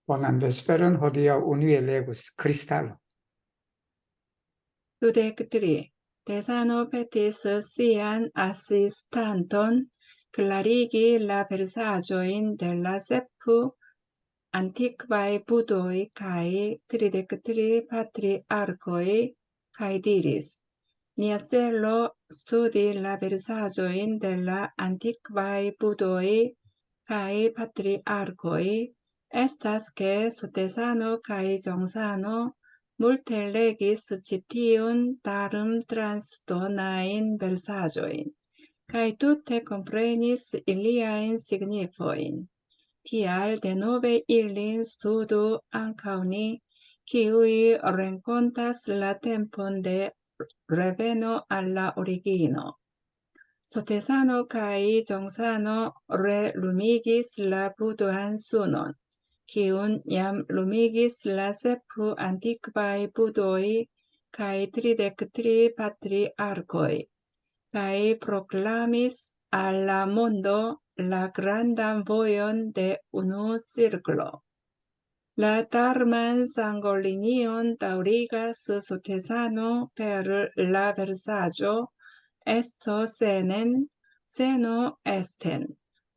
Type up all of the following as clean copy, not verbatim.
Cuando esperan hodía unue legus cristallo. Ludectri, Tesano petis sian assistanton clarigi la versajoin de la sepu antiquae budoi cae tridectri patriarchoi cae diris, nia celo studi la versajoin de la antiquae budoi cae patriarchoi estas que Sotesano cae Jongsano multe legis citiun darum transdonain versajoin, cae tute comprenis iliain signifoin. Tial denove ilin studu ankaŭ ni, kiuj renkontas la tempon de reveno al la origino. Sotesano kaj Jongsano relumigis la buduan sunon, kiun jam lumigis la sepu antikvaj budoj kaj tridek-tri patriarkoj, kaj proklamis al la mondo la grandan vojon de unu cirklo. La Dharman sangolinion daŭrigas Sotesano per la versaĵo esto senen, seno esten,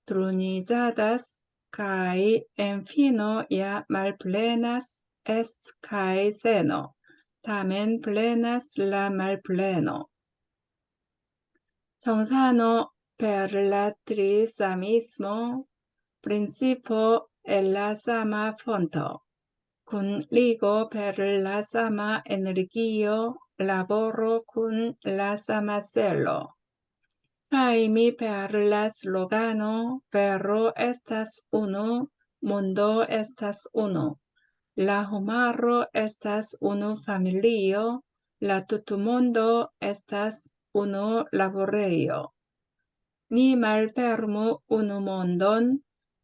truniĝadas kaj en fino ja malplenas est kaj seno, tamen plenas la malpleno. Jongsano per la trisamismo, principo el la sama fonto, kun ligo per la sama energio, laboro kun la sama celo. Kaj mi per la slogano, vero estas unu, mundo estas unu. La homaro estas unu familio, la tutmondo estas unu laborejo. Ni malfermu unu mondon,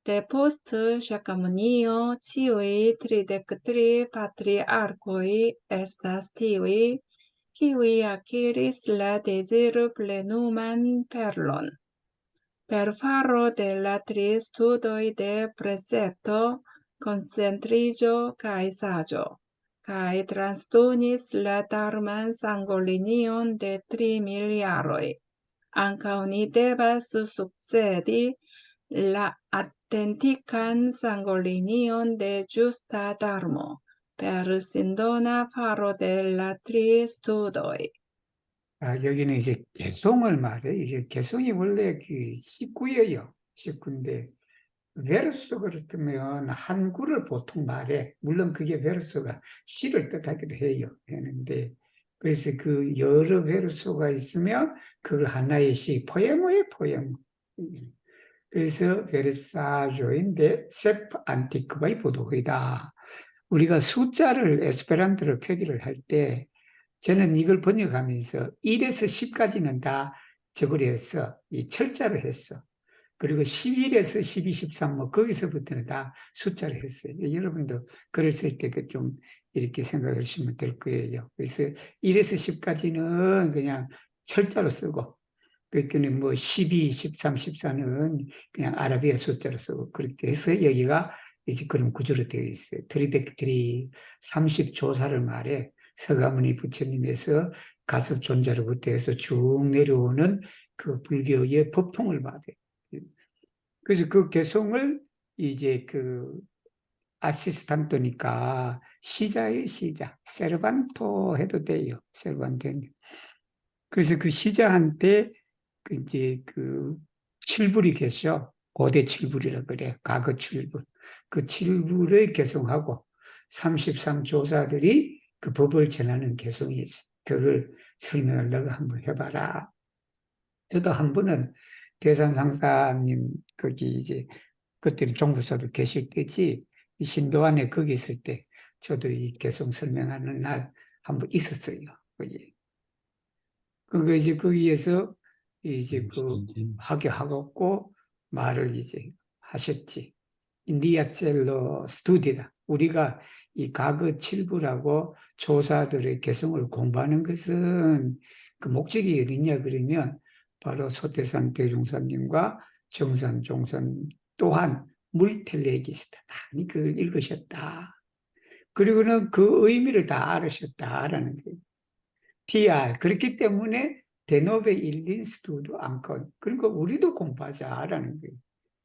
depost Ŝakamunio ĉiuj tridek-tri patriarkoj estas tiuj, kiuj akiris la dezirplenuman perlon. Per faro de la tri studoj de precepto, koncentriĝo kaj saĝo, kaj transdonis la Dharman sangolinion de 3000 jaroj. Ankaŭ ni devas sukcedi la autentikan sangolinion de ĝusta Dharmo per sindona faro de la tri studoj. 여기는 이제 개송을 말해. 이게 개송이 원래 그 19예요. 19인데 베르소가 그렇다면 한구를 보통 말해. 물론 그게 베르소가 시를 뜻하기도 해요. 했는데 그래서 그 여러 베르소가 있으면 그걸 하나의 시, 포에모의 포에모. 그래서 베르사조인데 세프 안티크바이 보도회다. 우리가 숫자를 에스페란토로 표기를 할 때 저는 이걸 번역하면서 1에서 10까지는 다 저걸 했어. 이 철자로 했어. 그리고 11에서 12, 13, 뭐, 거기서부터는 다 숫자로 했어요. 여러분도 글을 쓸 때 좀 이렇게 생각하시면 될 거예요. 그래서 1에서 10까지는 그냥 철자로 쓰고, 그러니까 뭐 12, 13, 14는 그냥 아라비아 숫자로 쓰고, 그렇게 해서 여기가 이제 그런 구조로 되어 있어요. 트리덱트리 30조사를 말해. 서가모니 부처님에서 가섭 존자로부터 해서 쭉 내려오는 그 불교의 법통을 말해. 그래서 그 개송을 이제 그 아시스탄토니까 시자의 시자, 세르반토 해도 돼요. 세르반토. 그래서 그 시자한테 그 이제 그 칠불이 계셔. 고대 칠불이라 그래. 과거 칠불. 그 칠불을 개송하고 33조사들이 그 법을 전하는 개송이 있어. 그걸 설명을 너가 한번 해봐라. 저도 한 번은 대산상사님 거기 이제 그때 종부소로 계실 때지 이 신도안에 거기 있을 때 저도 이 개송 설명하는 날 한번 있었어요. 거기. 그거 이제 거기에서 이제 그 하게 하고 말을 이제 하셨지. 니아첼로 스투디다. 우리가 이 과거 칠부라고 조사들의 개성을 공부하는 것은 그 목적이 어디냐 그러면 바로 소태산 대종사님과 정산 종산 또한 물텔레기스트 많이 그걸 읽으셨다. 그리고는 그 의미를 다 알으셨다라는 거예요. TR. 그렇기 때문에 데노베 일린스투도 안건. 그러니까 우리도 공부하자라는 거예요.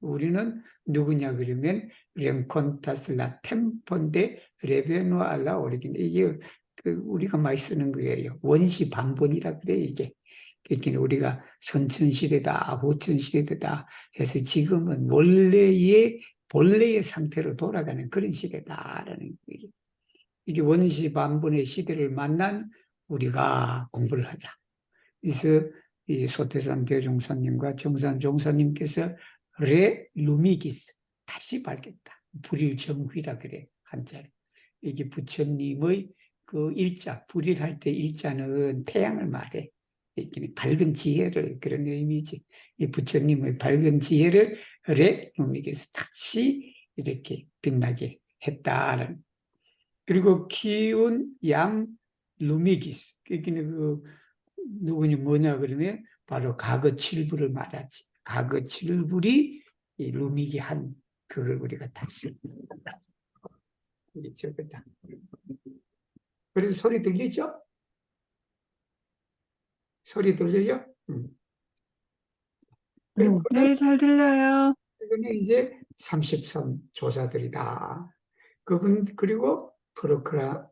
우리는 누구냐 그러면 렌콘타슬라 템폰데 레베노 알라 오리긴. 이게 우리가 많이 쓰는 거예요. 원시 반본이라 그래 이게. 그러니까 우리가 선천시대다 후천시대다 해서 지금은 본래의 상태로 돌아가는 그런 시대다라는 거예요. 이게 원시 반본의 시대를 만난 우리가 공부를 하자. 그래서 이 소태산 대종사님과 정산 종사님께서 레 루미기스 다시 밝혔다. 불일정휘라 그래 한자로. 이게 부처님의 그 일자, 불일할 때 일자는 태양을 말해. 이게 밝은 지혜를 그런 의미지. 이 부처님의 밝은 지혜를 레 루미기스 다시 이렇게 빛나게 했다라는. 그리고 키운 양 루미기스. 여기는 그 누구니 뭐냐 그러면 바로 과거 칠부를 말하지. 과거 칠불이 이 루미기 한 그걸 우리가 다시 적었다. 그래서 소리 들리죠? 소리 들려요? 그리고 네, 잘 들려요. 그거는 이제 33 조사들이다. 그분 그리고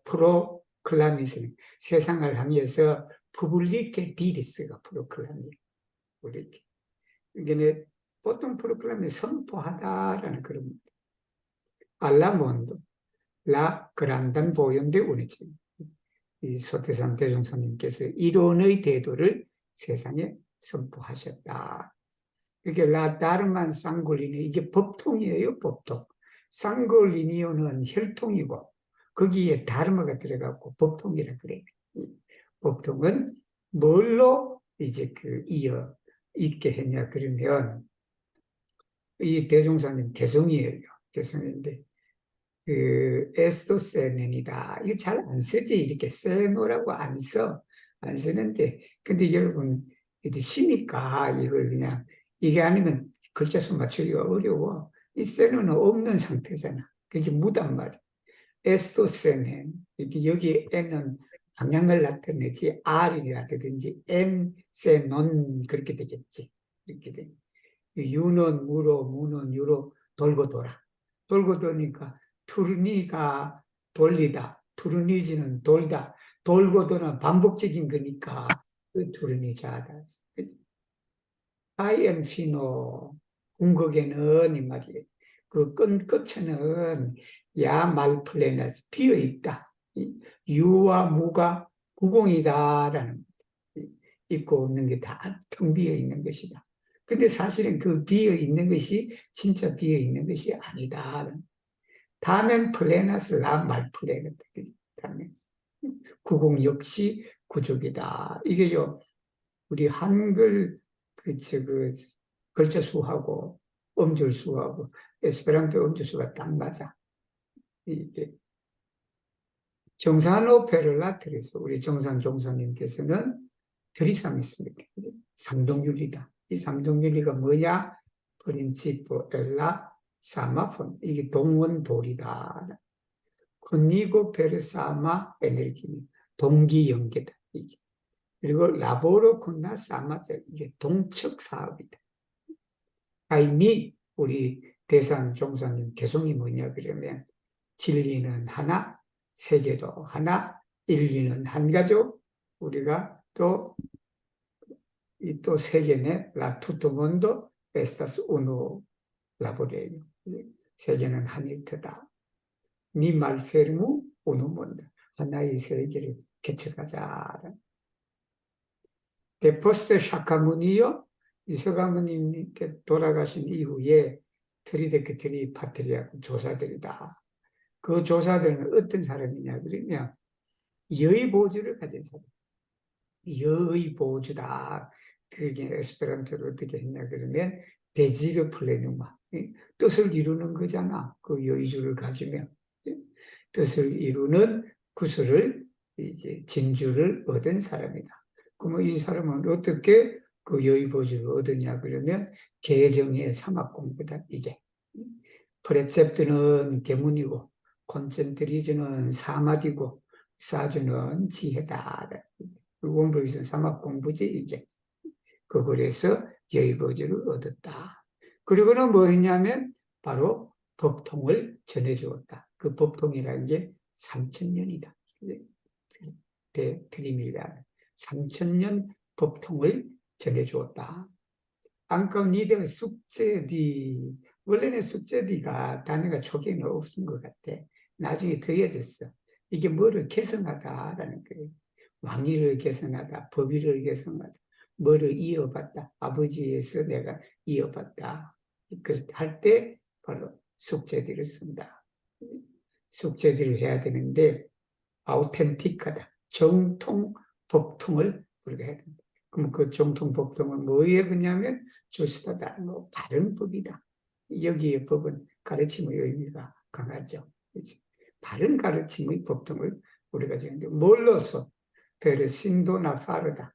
프로클라미스는 세상을 향해서 푸블리케 디리스가 프로클라미 우리 이게 보통 프로클라미 선포하다라는 그런 알라몬도 라 그란단 보연데 우리지 이 소태산 대종사님께서 이론의 대도를 세상에 선포하셨다. 이게 라 다르만 쌍골리니 이게 법통이에요, 법통. 쌍골리니오는 혈통이고 거기에 다르마가 들어가고 법통이라 그래요. 법통은 뭘로 이제 그 이어 있게 했냐 그러면 이 대종사님 개성이에요. 개성인데 그 에스토세넨이다. 이거 잘 안 쓰지. 이렇게 세노라고 안 써. 안 쓰는데 근데 여러분 이제 시니까 이걸 그냥 이게 아니면 글자 수 맞추기가 어려워. 이 세노는 없는 상태잖아. 그게 무단 말이야. 에스토세넨. 이렇게 여기 N은 방향을 나타내지 R이라든지 N, 세논 그렇게 되겠지. 이렇게 돼. 유는 무로, 무는 유로 돌고 돌아. 돌고 도니까 투르니가 돌리다. 투르니지는 돌다. 돌고 도는 반복적인 거니까 그 투르니자다. 아이엔 피노 궁극에는 이 말이에요. 그 끝에는 야 말플레나스 비어 있다. 유와 무가 구공이다라는 있고 없는 게 다 텅 비어 있는 것이다. 근데 사실은 그 비어 있는 것이 진짜 비어 있는 것이 아니다. 다men 플레나스 라 말플레나 다men 구공 역시 구족이다. 이게요 우리 한글 그 글자 수하고 음절 수하고 에스페란토 음절 수가 딱 맞아. 이게 정산호 페를라트리스 우리 정산 종사님께서는 드리삼있습니다. 삼동윤리다. 이 삼동윤리가 뭐냐? 프린치포 엘라 사마폰 이게 동원돌이다. 코니고 페르사마 에너기 동기연계다. 이게. 그리고 라보로 콘나 사마자 이게 동척 사업이다. 아이니 우리 대산 종사님 개성이 뭐냐 그러면 진리는 하나, 세계도 하나, 인류는 한 가족, 우리가 또 이 또 세계는 라투토몬도 에스타스 우노 라보레요. 세계는 한 일터다. 니 말페르무 우노몬다. 하나의 세계를 개척하자. 데포스트 샤카무니요. 이 서가모님께 돌아가신 이후에 트리데크트리 파트리아고 조사들이다. 그 조사들은 어떤 사람이냐 그러면 여의보주를 가진 사람. 여의보주다. 그게 에스페란토로 어떻게 했냐 그러면 데지르 플레누마 뜻을 이루는 거잖아. 그 여의주를 가지면 뜻을 이루는 구슬을 이제 진주를 얻은 사람이다. 그러면 이 사람은 어떻게 그 여의보주를 얻었냐 그러면 개정의 사막 공부다 이게. 프레셉트는 계문이고, 콘센트리즈는 사막이고, 사주는 지혜다. 원불기선 사막 공부지, 이게. 그걸에서 여의보지를 얻었다. 그리고는 뭐 했냐면, 바로 법통을 전해주었다. 그 법통이라는 게 3,000년이다. 드림이라는 3,000년 법통을 전해주었다. 안건 니들 숙제디, 원래는 숙제디가 단어가 초기에는 없은 것 같아. 나중에 더해졌어. 이게 뭐를 개성하다라는 거예요. 왕위를 개성하다, 법위를 개성하다, 뭐를 이어받다, 아버지에서 내가 이어받다. 할 때 바로 숙제디를 쓴다. 숙제디를 해야 되는데, 아우텐틱하다. 정통 법통을 우리가 해야 된다. 그럼 그 정통 법통은 뭐에 그냐면 주스다다, 뭐 바른 법이다. 여기에 법은 가르침의 의미가 강하죠. 그렇지? 바른 가르침의 법통을 우리가 지는데 뭘로서 베르신도나 파르다.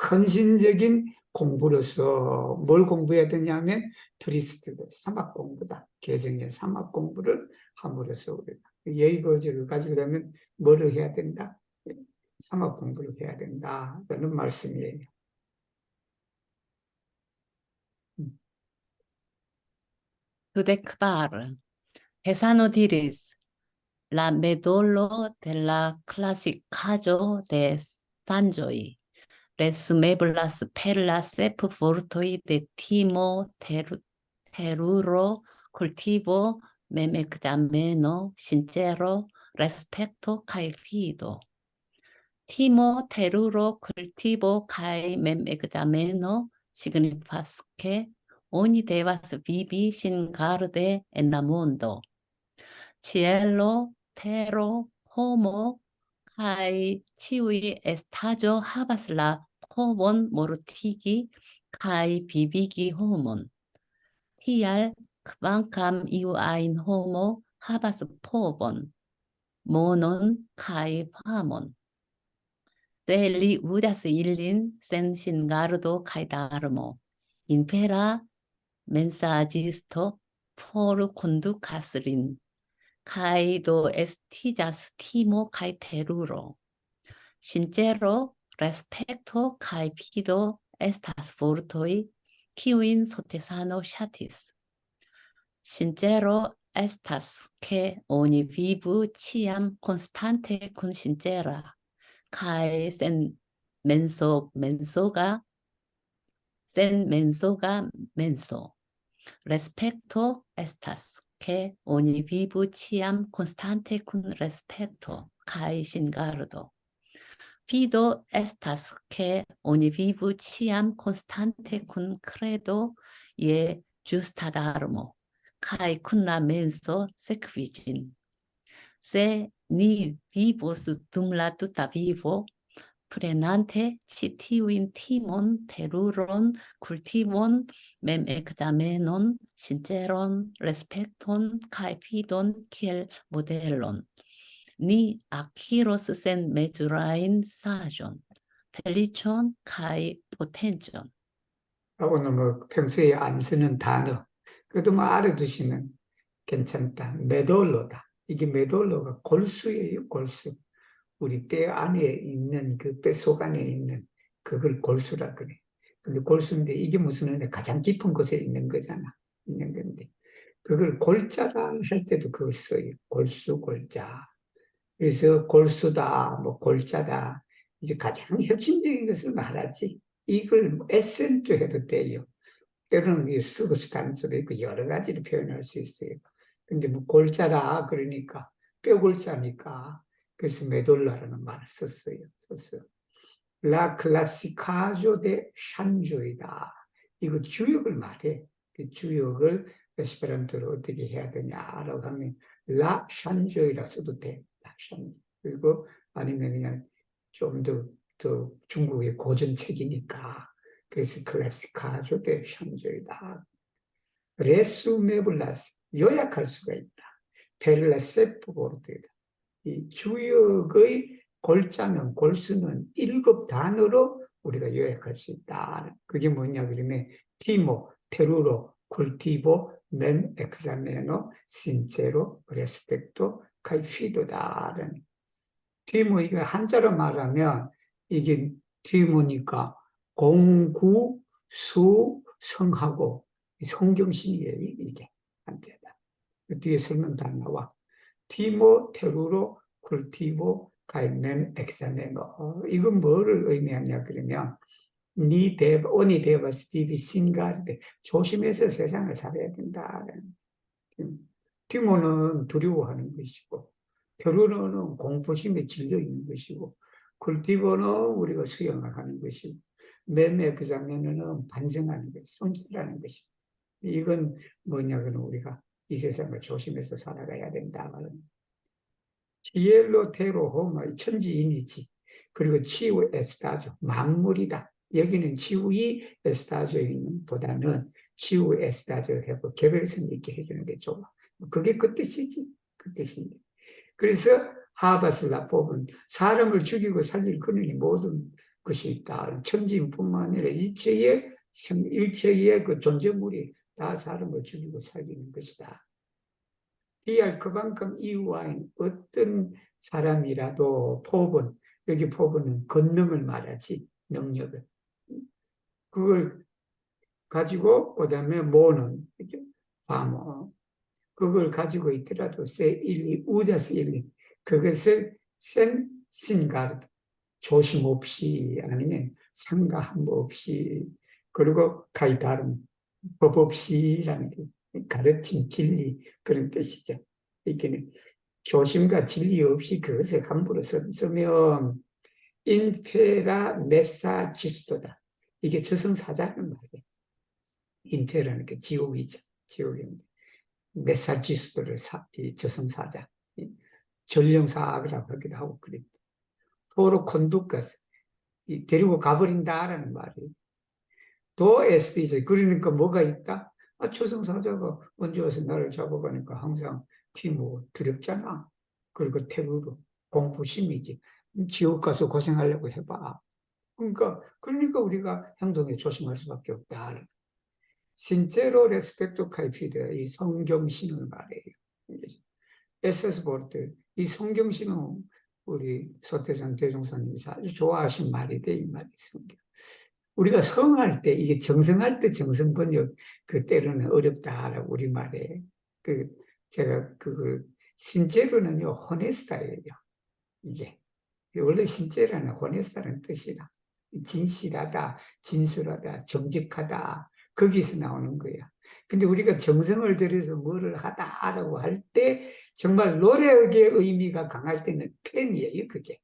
헌신적인 공부로서 뭘 공부해야 되냐면 트리스트도 사막 공부다. 개정의 사막 공부를 함으로써 우리가 예의거지를 가지려면 뭐를 해야 된다? 사막 공부를 해야 된다라는 말씀이에요. Tudekbar, Pesano diris, la medolo de la clasicajo de Sanjoi, resumeblas per la sep fortoi de timo teruro cultivo memectameno sincero respecto cae fido. Timo teruro cultivo cae memectameno signifas que ogni devas vivi sin garde en la mundo. Cielo, terro, homo, cae ciui estajo habas la povon mortigi cae vivigi homon. Tial, quancam iu ein homo habas povon, monon cae famon. Se li udas illin sen singardo cae darmo, infera mensagisto por conducas lin, cae do estigas timo cae teruro. Sincero respecto cae fido estas fortoi, kiuin sotesano shatis. Sincero estas que oni vivu ciam constante con sincera, cae sen mensoga menso. Respecto estas que oni vivu ciam constante con respecto cae singardo. Fido estas que oni vivu ciam constante con credo je justa darmo, cae con la menso sequigin. Se ni vivos dum la tuta vivo, prenante citiuin timon, teruron, cultivon, mem examenon, sinceron, respecton, cae fidon, kiel modelon. Ni acquiros sen medurain sajon, felicion cae potention. 오늘 뭐 평소에 안 쓰는 단어, 그래도 뭐 알아두시면 괜찮다. 메돌로다. 이게 메돌로가 골수예요, 골수. 우리 뼈 안에 있는 그 뼈 속 안에 있는 그걸 골수라 그래. 근데 골수인데 이게 무슨 의미냐? 가장 깊은 곳에 있는 거잖아. 있는 건데. 그걸 골자라 할 때도 그걸 써요. 골수, 골자. 그래서 골수다, 뭐 골자다. 이제 가장 핵심적인 것을 말하지. 이걸 에센트 해도 돼요. 때로는 이게 서브스탄스도 있고 여러 가지로 표현할 수 있어요. 근데 뭐 골자라 그러니까 뼈골자니까 그래서 메돌라라는 말을 썼어요. 라 클라시카조 데 샨조이다. 이거 주역을 말해. 그 주역을 에스페란토로 어떻게 해야 되냐라고 하면 라 샨조이라 써도 돼. 라 샨. 그리고 아니면 그냥 좀 더 중국의 고전책이니까 그래서 클래시카조 데 샨조이다. 레수메블라스 요약할 수가 있다. 벨라세프보르드이다. 이 주역의 골자는 골수는 7단어로 우리가 요약할 수 있다. 그게 뭐냐 그러면 티모, 테루로, 쿨티보, men exameno sincero rispetto cae fido다라는. 티모 이거 한자로 말하면 이게 티모니까 공구 수 성하고 성경신이에요. 이게 한자다. 그 뒤에 설명 다 나와. 티모 테루로 쿨티보 가이멘 엑사메노. 이건 뭐를 의미하냐 그러면 오니 데바스티비 신가르데 조심해서 세상을 살아야 된다. 티모는 두려워하는 것이고 테루로는 공포심에 질려 있는 것이고 쿨티보는 우리가 수영을 하는 것이고 멘 엑사메노는 반성하는 것, 성찰하는 것이고 이건 뭐냐면 우리가 이 세상을 조심해서 살아가야 된다. 지엘로 테로 호마 천지인이지. 그리고 치우 에스타조 만물이다. 여기는 치우이 에스타조보다는 치우 에스타조 해고 개별성 있게 해주는 게 좋아. 그게 그 뜻이지. 그 뜻인데. 그래서 하바슬라 법은 사람을 죽이고 살릴 근원이 모든 것이 있다. 천지인뿐만 아니라 일체의 그 존재물이 다 사람을 죽이고 살리는 것이다. 이할 그만큼 이유와인 어떤 사람이라도 법은, 여기 법은 권능을 말하지, 능력을. 그걸 가지고, 그 다음에 뭐는, 과모. 그걸 가지고 있더라도, 우자스 일리. 그것을 센 신가르드. 조심 없이, 아니면 상가함 없이, 그리고 가이다름, 법 없이라는 게. 가르침, 진리 그런 뜻이죠. 이게 조심과 진리 없이 그것을 함부로 쓰면 인페라 메사지수도다. 이게 저승사자는 말이에요. 인페라는 게 지옥이죠. 지옥인데 메사지수도를 저승사자, 전령사악이라고 하기도 하고 그랬죠. 포로 콘두까스 데리고 가버린다라는 말이에요. 도 SDJ 그러니까 뭐가 있다? 초승사자가 언제 와서 나를 잡아가니까 항상 티모 두렵잖아. 그리고 태우로 공포심이지. 지옥 가서 고생하려고 해봐. 그러니까 우리가 행동에 조심할 수밖에 없다. 신체로 레스펙토 카이피드 이 성경신을 말해요. 에세스 볼때 이 성경신은 우리 소태산 대종사님이 아주 좋아하신 말이 돼. 이 말이 성경. 우리가 성할 때, 이게 정성할 때 정성 번역, 그 때로는 어렵다라고 우리말에. 제가 그걸, 신제로는요, 호네스타예요. 이게. 원래 신제라는 호네스타라는 뜻이다. 진실하다, 진술하다, 정직하다. 거기서 나오는 거야. 근데 우리가 정성을 들여서 뭐를 하다라고 할 때, 정말 노력의 의미가 강할 때는 펜이에요, 그게.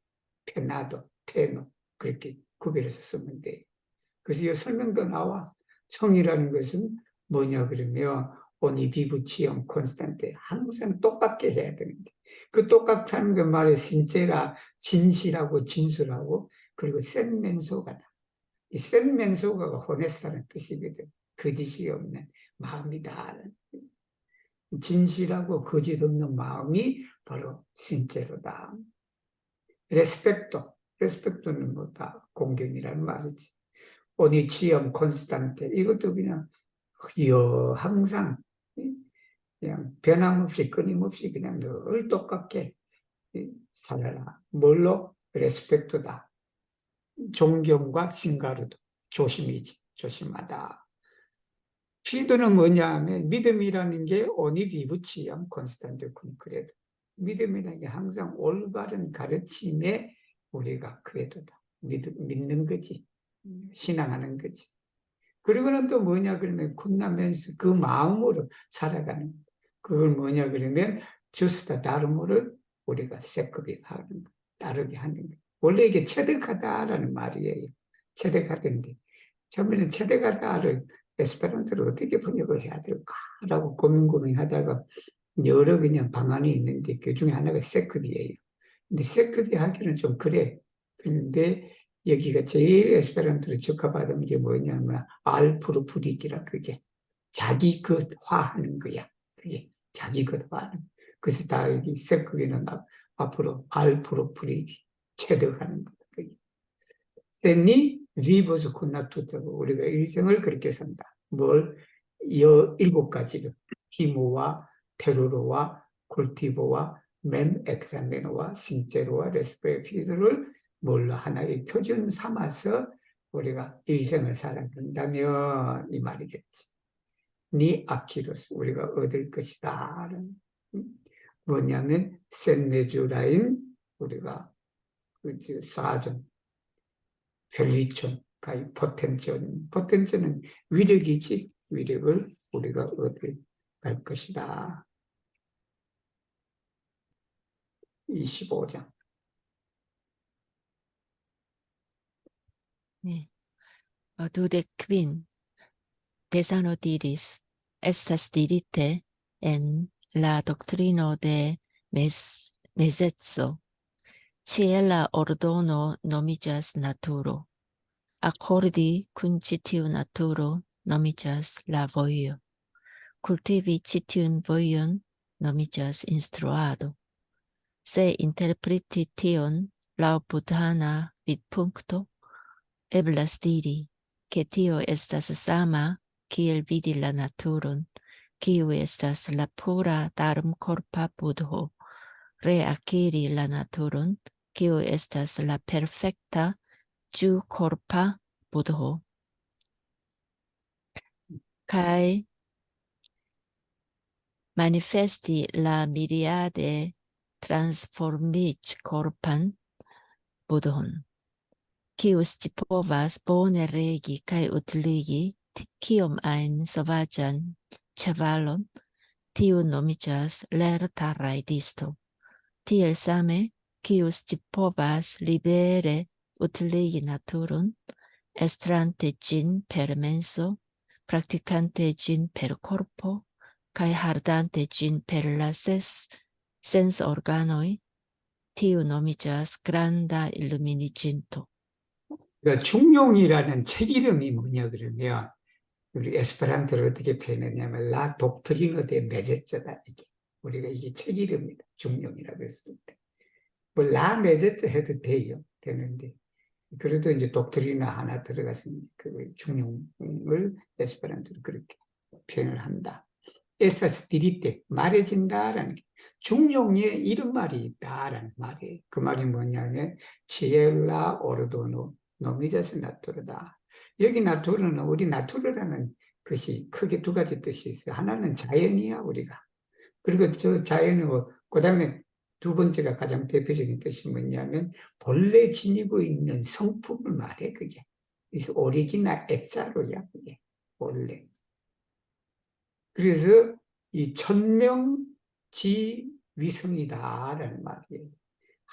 페나도, 페노. 그렇게 구별해서 쓰면 돼요. 그래서 이 설명도 나와. 성이라는 것은 뭐냐 그러면 오니비부치엄 콘스탄테 항상 똑같게 해야 되는데 그 똑같다는 그 말에 신체라 진실하고 진술하고 그리고 센멘소가다. 이 센멘소가가 호네스라는 뜻이거든. 거짓이 없는 마음이다. 진실하고 거짓 없는 마음이 바로 신체로다. 레스펙토는 뭐다? 공경이라는 말이지. 오니치엄 콘스탄테 이것도 그냥 항상 그냥 변함없이 끊임없이 그냥 늘 똑같게 살아라. 뭘로? 레스펙트다. 존경과 신가르도 조심이지. 조심하다. 피드는 뭐냐 하면 믿음이라는 게 오니디부치엄 콘스탄테 콘크레도. 믿음이라는 게 항상 올바른 가르침에 우리가 그래도다. 믿는 거지. 신앙하는 거지. 그리고는 또 뭐냐 그러면 쿤나면서 그 마음으로 살아가는 거. 그걸 뭐냐 그러면 주스다 다름을 우리가 세급이 하는 거, 따르게 하는 거. 원래 이게 체득하다라는 말이에요. 체득하던데 처음에는 체득하다를 에스페란토로 어떻게 번역을 해야 될까라고 고민하다가 여러 그냥 방안이 있는데 그 중에 하나가 세급이에요. 근데 세급이 하기는 좀 그래. 그런데 여기가 제일 에스페란토로 적합하다는 게 뭐냐면 알프로프리기라 그게 자기 것화하는 거야. 그게 자기 것화하는. 그래서 다 여기 세급이는 앞으로 알프로프리기 체득하는 거야. 세니 위버즈 콘나투트고 우리가 일생을 그렇게 산다. 뭘? 7가지를. 티모와 테루로와 콜티보와 멘 엑사메노와 신제로와 레스페피드를 뭘로 하나의 표준 삼아서 우리가 일생을 살아간다면 이 말이겠지. 니 아키로스 우리가 얻을 것이다. 뭐냐면 센메주라인 우리가 사존, 셀리촌, 포텐션은 위력이지. 위력을 우리가 얻을 갈 것이다. 25장. 네. Dude quin Tesano diris estas dirite en la doctrino de mesetzo. Ciela ordono nomigas naturo. Accordi cum citium naturo nomigas la voio. Cultivi citium voion nomigas instruado. Se interpreti tion lau buddhana vid puncto, eblas diri, che tio estas sama, kiel vidi la naturon, kiu estas la pura darum corpa buddho, reacquiri la naturon, kiu estas la perfecta ju corpa buddho. Kai manifesti la miriade transformic corpan buddhon, kiu scipovas bone regi kai utiligi kiom ein sovaĝan ĉevalon, tiu nomiĝas lerta rajdisto. Tiel same, kiu scipovas libere utiligi naturon, estrante ĝin per menso, praktikante ĝin per korpo, kaj hardante ĝin per la sensorganoj, tiu nomiĝas granda illuminiĝinto. 그러니까 중용이라는 책 이름이 뭐냐 그러면 우리 에스페란토를 어떻게 표현했냐면 라 독트리노 데 메제쩌다 이게 우리가 이게 책 이름입니다. 중용이라고 했을 때. 뭐 라 메제쩌 해도 돼요. 되는데 그래도 이제 독트리노 하나 들어갔으니 그 중용을 에스페란토로 그렇게 표현을 한다. 에사스 디리테 말해진다라는 게 중용에 이런 말이 있다라는 말이에요. 그 말이 뭐냐면 치엘라 오르도노 노미자스 나투르다. 여기 나투르는 우리 나투르라는 것이 크게 두 가지 뜻이 있어요. 하나는 자연이야 우리가. 그리고 저 자연은 그 다음에 두 번째가 가장 대표적인 뜻이 뭐냐면 본래 지니고 있는 성품을 말해 그게. 그래서 오리기나 액자로야 그게 본래. 그래서 이 천명지위성이다라는 말이에요.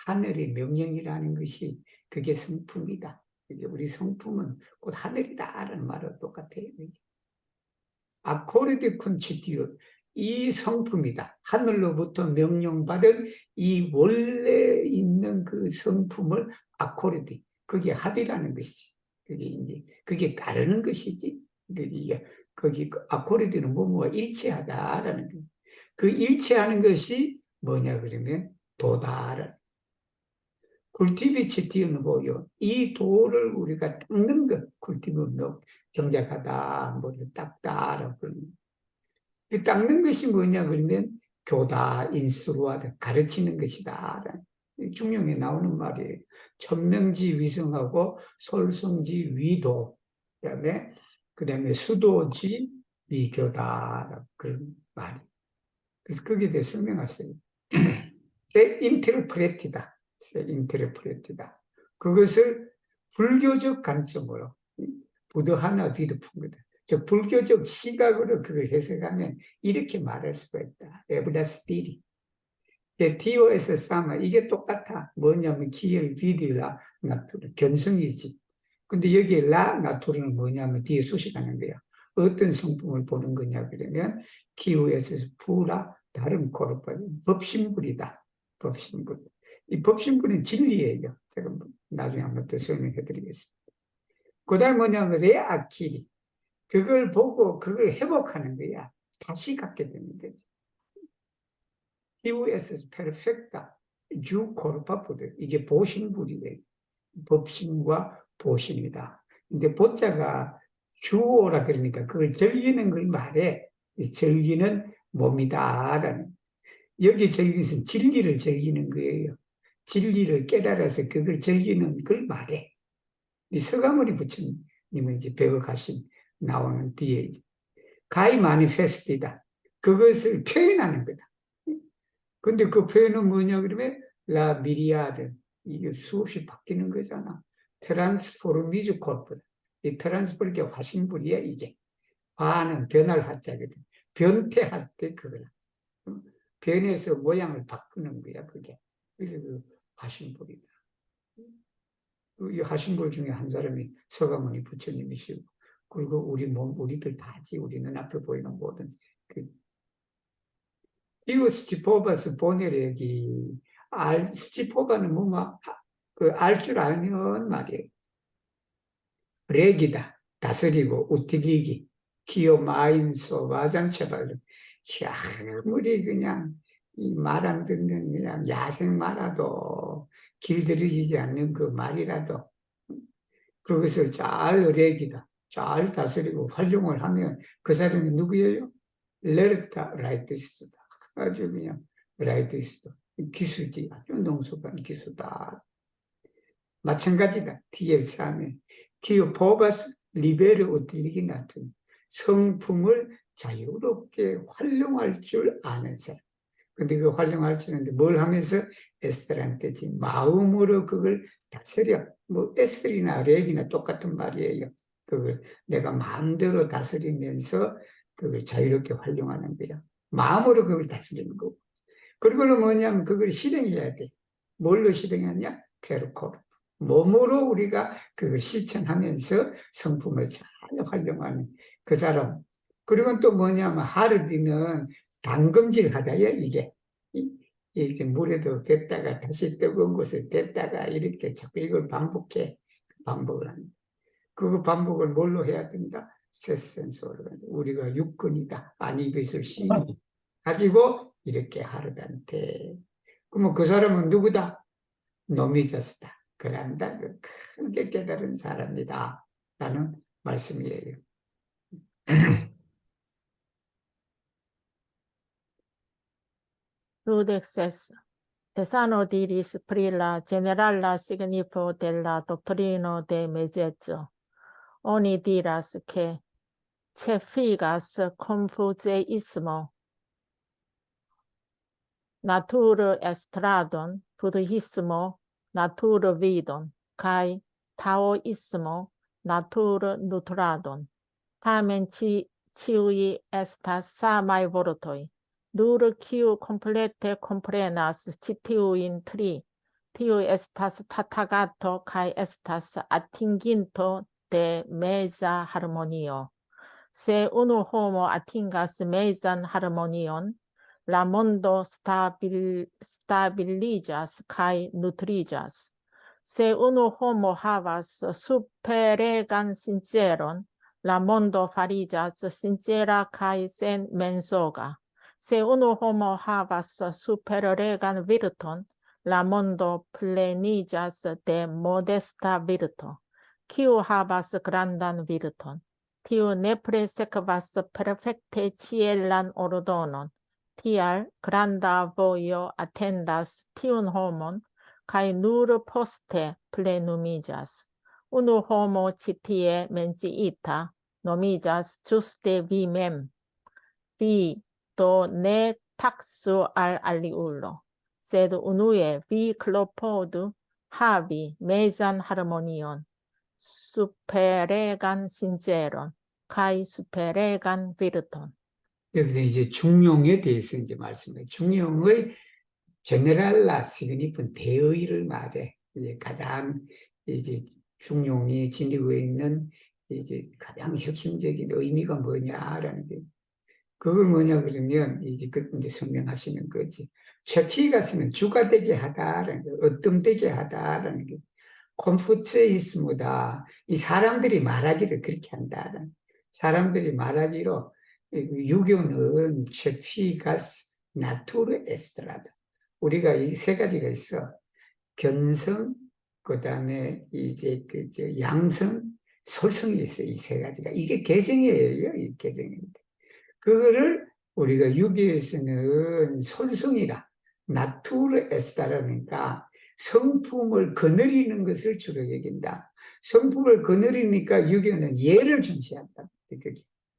하늘의 명령이라는 것이 그게 성품이다. 우리 성품은 곧 하늘이다라는 말과 똑같아요. 아코르디 콘치티오 이 성품이다. 하늘로부터 명령받은 이 원래 있는 그 성품을 아코르디 그게 합이라는 것이지. 그게 따르는 것이지. 거기 아코르디는 뭐뭐가 일치하다라는 거. 그 일치하는 것이 뭐냐 그러면 도다라는. 굴티비치티는 뭐요? 이 도를 우리가 닦는 것, 굴티브 경작하다, 뭐를 닦다라고 그러는. 그 닦는 것이 뭐냐 그러면 교다, 인스루하다, 가르치는 것이다. 중용에 나오는 말이에요. 천명지 위성하고 솔성지 위도, 그다음에 수도지 위교다라고 그런 말이. 그래서 거기에 대해 설명하세요. 세 인터프레티다. 인터프레티다. 그것을 불교적 관점으로 부드하나 비드푼거다. 저 불교적 시각으로 그걸 해석하면 이렇게 말할 수가 있다. 에브다스티리. TOS 사마 이게 똑같아. 뭐냐면 기엘 비딜라 나투르 견성이지. 근데 여기에 라 나투르는 뭐냐면 뒤에 수식하는 거야. 어떤 성품을 보는 거냐 그러면 키우에서 푸라 다른 코르파 법신불이다. 법신불. 이 법신불은 진리예요. 제가 나중에 한번 더 설명해 드리겠습니다. 그 다음 뭐냐면 레아키리. 그걸 보고 그걸 회복하는 거야. 다시 갖게 되는 거지. 키우에서 페르펙타 주 코르파푸드. 이게 보신불이에요. 법신과 보신이다. 근데 보자가 주오라 그러니까 그걸 즐기는 걸 말해. 즐기는 몸이다라는. 여기 즐기는 것은 진리를 즐기는 거예요. 진리를 깨달아서 그걸 즐기는 걸 말해. 이 서가모니 부처님은 이제 배워가신 나오는 뒤에 가이 마니페스트이다. 그것을 표현하는 거다. 근데 그 표현은 뭐냐 그러면 라 미리아드, 이게 수없이 바뀌는 거잖아. 트랜스포르미즈 콜프다. 이 트랜스포르게 화신불이야 이게. 화는 변할 화자거든. 변태할 때 그거야. 변해서 모양을 바꾸는 거야 그게. 그래서 그 화신불이다. 이 화신불 중에 한 사람이 서가모니 부처님이시고, 그리고 우리 몸, 우리들 다지, 우리 눈앞에 보이는 모든 이거 스티포바스 보내려기. 스티포바는 알 줄 알면 말이에요. 렉이다. 다스리고 우티기기. 기요 마인소 와장체발로. 아무리 그냥 이 말 안 듣는 그냥 야생 말아도 길들여지지 않는 그 말이라도 그것을 잘 렉이다. 잘 다스리고 활용을 하면 그 사람이 누구예요? 레르타 라이티스트다. 아주 그냥 라이티스트. 기술지, 아주 농숙한 기술다. 마찬가지다. TF3에 기어 포바스 리베르 오틸리기 나툰 성품을 자유롭게 활용할 줄 아는 사람. 근데 그 활용할 줄 아는데 뭘 하면서 에스테란테지 마음으로 그걸 다스려. 뭐 에스тер이나 렉이나 똑같은 말이에요. 그걸 내가 마음대로 다스리면서 그걸 자유롭게 활용하는 거야. 마음으로 그걸 다스리는 거고. 그리고는 뭐냐면 그걸 실행해야 돼. 뭘로 실행하냐? 페르코르. 몸으로 우리가 그걸 실천하면서 성품을 잘 활용하는 그 사람. 그리고 또 뭐냐면 하르디는 담금질 하다야 이게. 이렇게 물에도 됐다가 다시 뜨거운 곳에 됐다가 이렇게 자꾸 이걸 반복해. 반복을 하는. 그 반복을 뭘로 해야 된다? 세센스로. 우리가 육근이다. 아니비술 시 가지고 이렇게 하르단테. 그러면 그 사람은 누구다? 노미저스다. 그란다. 크게 깨달은 사람이다. 라는 말씀이에요. Ludexes, Tesano diris pri la generala signifo de la doctrino de Mesetzo. Oni diras que cefigas confuseismo natura estradon, buddhismo natura vidon, kai taoismo natura nutradon. Tamen ciui estas samai vortoi. Nur kiu complete comprenas citiuin tri, tiu estas Tathagato kai estas atinginto de meza harmonio. Se unu homo atingas mezan harmonion, la mondo stabiligas kai nutrigas. Se unu homo havas superegan sinceron, la mondo farigas sincera kai sen mensoga. Se unu homo havas superregan virton, la mondo plenigas de modesta virto. Kiu havas grandan virton, tiu nepre sekvas perfekte cielan ordonon. Tial granda vojo atendas tiun homon, kaj nur poste plenumiĝas. Unu homo ĉi tie menciita nomiĝas ĝuste vi mem. Vi do ne taxu al aliulo, sed unue vi klopodu havi mezan harmonion, superegan sinceron, kai superegan virton. 여기서 이제 중용에 대해서 이제 말씀해요. 중용의 제네랄라 시그니픈 대의를 말해. 이제 가장 이제 중용이 지니고 있는 이제 가장 핵심적인 의미가 뭐냐라는 게. 그걸 뭐냐 그러면 이제 설명하시는 거지. 체피가 쓰는 주가 되게 하다라는 거, 어뜸되게 하다라는 게. 콘푸치이스무다. 이 사람들이 말하기를 그렇게 한다라는. 사람들이 말하기로 유교는 체피가스 나투르 에스트라다. 우리가 이 세 가지가 있어. 견성, 그 다음에 이제 양성, 솔성이 있어. 이 세 가지가. 이게 개정이에요. 이 개정인데. 그거를 우리가 유교에서는 손성이라 나투르 에스타라니까 성품을 거느리는 것을 주로 여긴다. 성품을 거느리니까 유교는 예를 중시한다.